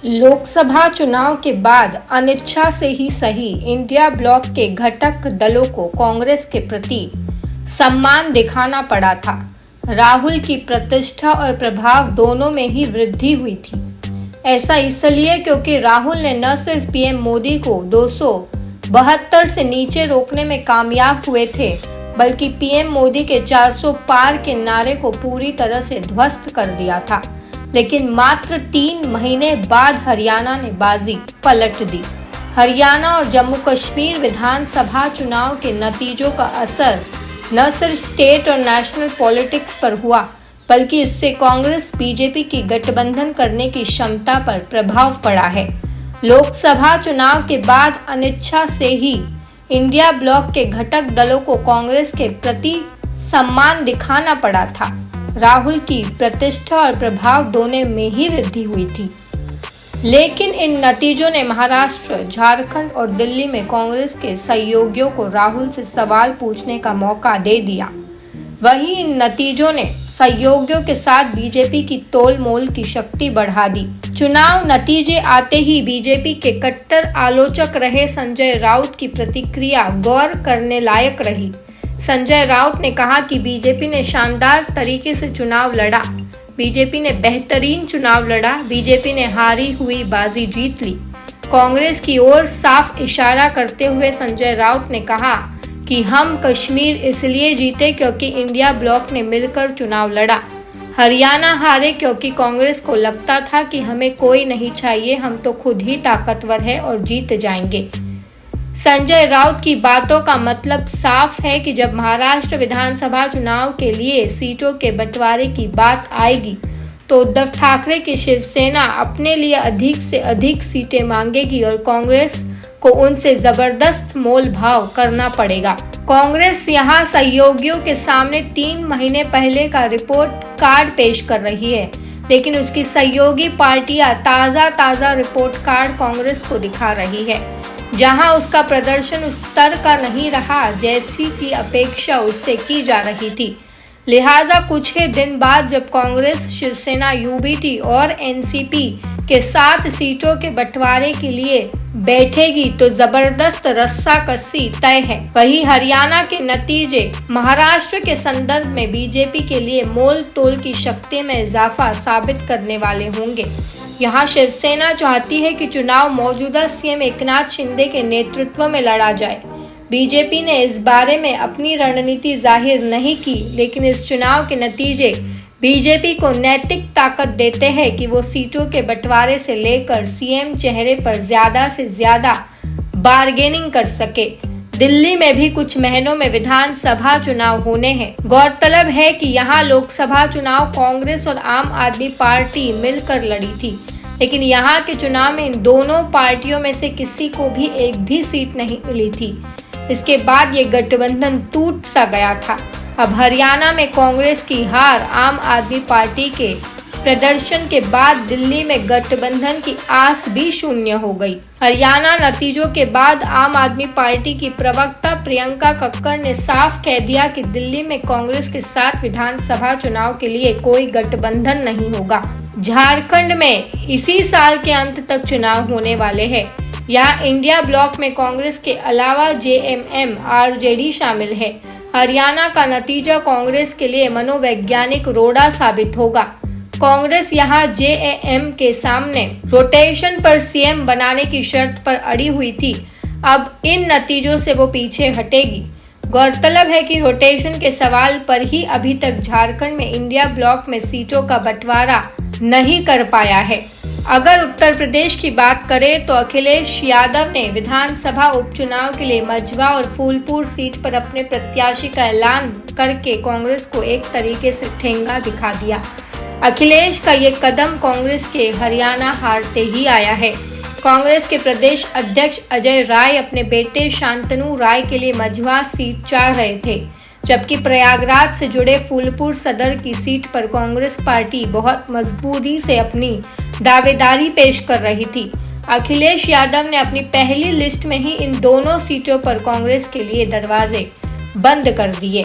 लोकसभा चुनाव के बाद अनिच्छा से ही सही इंडिया ब्लॉक के घटक दलों को कांग्रेस के प्रति सम्मान दिखाना पड़ा था। राहुल की प्रतिष्ठा और प्रभाव दोनों में ही वृद्धि हुई थी। ऐसा इसलिए क्योंकि राहुल ने न सिर्फ पीएम मोदी को 272 से नीचे रोकने में कामयाब हुए थे, बल्कि पीएम मोदी के 400 पार के नारे को पूरी तरह से ध्वस्त कर दिया था। लेकिन मात्र 3 महीने बाद हरियाणा ने बाजी पलट दी। हरियाणा और जम्मू कश्मीर विधानसभा चुनाव के नतीजों का असर न सिर्फ स्टेट और नेशनल पॉलिटिक्स पर हुआ, बल्कि इससे कांग्रेस बीजेपी की गठबंधन करने की क्षमता पर प्रभाव पड़ा है। लोकसभा चुनाव के बाद अनिच्छा से ही इंडिया ब्लॉक के घटक दलों को कांग्रेस के प्रति सम्मान दिखाना पड़ा था। राहुल की प्रतिष्ठा और प्रभाव दोनों में ही वृद्धि हुई थी। लेकिन इन नतीजों ने महाराष्ट्र, झारखंड और दिल्ली में कांग्रेस के सहयोगियों को राहुल से सवाल पूछने का मौका दे दिया। वहीं इन नतीजों ने सहयोगियों के साथ बीजेपी की तोल मोल की शक्ति बढ़ा दी। चुनाव नतीजे आते ही बीजेपी के कट्टर आलोचक रहे संजय राउत की प्रतिक्रिया गौर करने लायक रही। संजय राउत ने कहा कि बीजेपी ने शानदार तरीके से चुनाव लड़ा, बीजेपी ने बेहतरीन चुनाव लड़ा, बीजेपी ने हारी हुई बाजी जीत ली। कांग्रेस की ओर साफ इशारा करते हुए संजय राउत ने कहा कि हम कश्मीर इसलिए जीते क्योंकि इंडिया ब्लॉक ने मिलकर चुनाव लड़ा। हरियाणा हारे क्योंकि कांग्रेस को लगता था कि हमें कोई नहीं चाहिए, हम तो खुद ही ताकतवर है और जीत जाएंगे। संजय राउत की बातों का मतलब साफ है कि जब महाराष्ट्र विधानसभा चुनाव के लिए सीटों के बंटवारे की बात आएगी तो उद्धव ठाकरे की शिवसेना अपने लिए अधिक से अधिक सीटें मांगेगी और कांग्रेस को उनसे जबरदस्त मोल भाव करना पड़ेगा। कांग्रेस यहां सहयोगियों के सामने 3 महीने पहले का रिपोर्ट कार्ड पेश कर रही है, लेकिन उसकी सहयोगी पार्टियां ताजा रिपोर्ट कार्ड कांग्रेस को दिखा रही है, जहां उसका प्रदर्शन उस स्तर का नहीं रहा जैसी की अपेक्षा उससे की जा रही थी। लिहाजा कुछ ही दिन बाद जब कांग्रेस, शिवसेना, यूबीटी और एनसीपी के 7 सीटों के बंटवारे के लिए बैठेगी तो जबरदस्त रस्साकसी तय है। वहीं हरियाणा के नतीजे महाराष्ट्र के संदर्भ में बीजेपी के लिए मोल तोल की शक्ति में इजाफा साबित करने वाले होंगे। यहाँ शिवसेना चाहती है कि चुनाव मौजूदा सीएम एकनाथ शिंदे के नेतृत्व में लड़ा जाए। बीजेपी ने इस बारे में अपनी रणनीति जाहिर नहीं की, लेकिन इस चुनाव के नतीजे बीजेपी को नैतिक ताकत देते हैं कि वो सीटों के बंटवारे से लेकर सीएम चेहरे पर ज्यादा से ज्यादा बार्गेनिंग कर सके। दिल्ली में भी कुछ महीनों में विधानसभा चुनाव होने हैं। गौरतलब है कि यहाँ लोकसभा चुनाव कांग्रेस और आम आदमी पार्टी मिलकर लड़ी थी, लेकिन यहाँ के चुनाव में इन दोनों पार्टियों में से किसी को भी एक भी सीट नहीं मिली थी। इसके बाद ये गठबंधन टूट सा गया था। अब हरियाणा में कांग्रेस की हार, आम आदमी पार्टी के प्रदर्शन के बाद दिल्ली में गठबंधन की आस भी शून्य हो गई। हरियाणा नतीजों के बाद आम आदमी पार्टी की प्रवक्ता प्रियंका कक्कड़ ने साफ कह दिया कि दिल्ली में कांग्रेस के साथ विधानसभा चुनाव के लिए कोई गठबंधन नहीं होगा। झारखंड में इसी साल के अंत तक चुनाव होने वाले हैं। यहाँ इंडिया ब्लॉक में कांग्रेस के अलावा जेएमएम, आरजेडी शामिल है। हरियाणा का नतीजा कांग्रेस के लिए मनोवैज्ञानिक रोड़ा साबित होगा। कांग्रेस यहां जेएमएम के सामने रोटेशन पर सीएम बनाने की शर्त पर अड़ी हुई थी। अब इन नतीजों से वो पीछे हटेगी। गौरतलब है कि रोटेशन के सवाल पर ही अभी तक झारखंड में इंडिया ब्लॉक में सीटों का बंटवारा नहीं कर पाया है। अगर उत्तर प्रदेश की बात करें तो अखिलेश यादव ने विधानसभा उपचुनाव के लिए मझवा और फूलपुर सीट पर अपने प्रत्याशी का ऐलान करके कांग्रेस को एक तरीके से ठेंगा दिखा दिया। अखिलेश का ये कदम कांग्रेस के हरियाणा हारते ही आया है। कांग्रेस के प्रदेश अध्यक्ष अजय राय अपने बेटे शांतनु राय के लिए मझवा सीट चाह रहे थे, जबकि प्रयागराज से जुड़े फूलपुर सदर की सीट पर कांग्रेस पार्टी बहुत मजबूती से अपनी दावेदारी पेश कर रही थी। अखिलेश यादव ने अपनी पहली लिस्ट में ही इन दोनों सीटों पर कांग्रेस के लिए दरवाजे बंद कर दिए।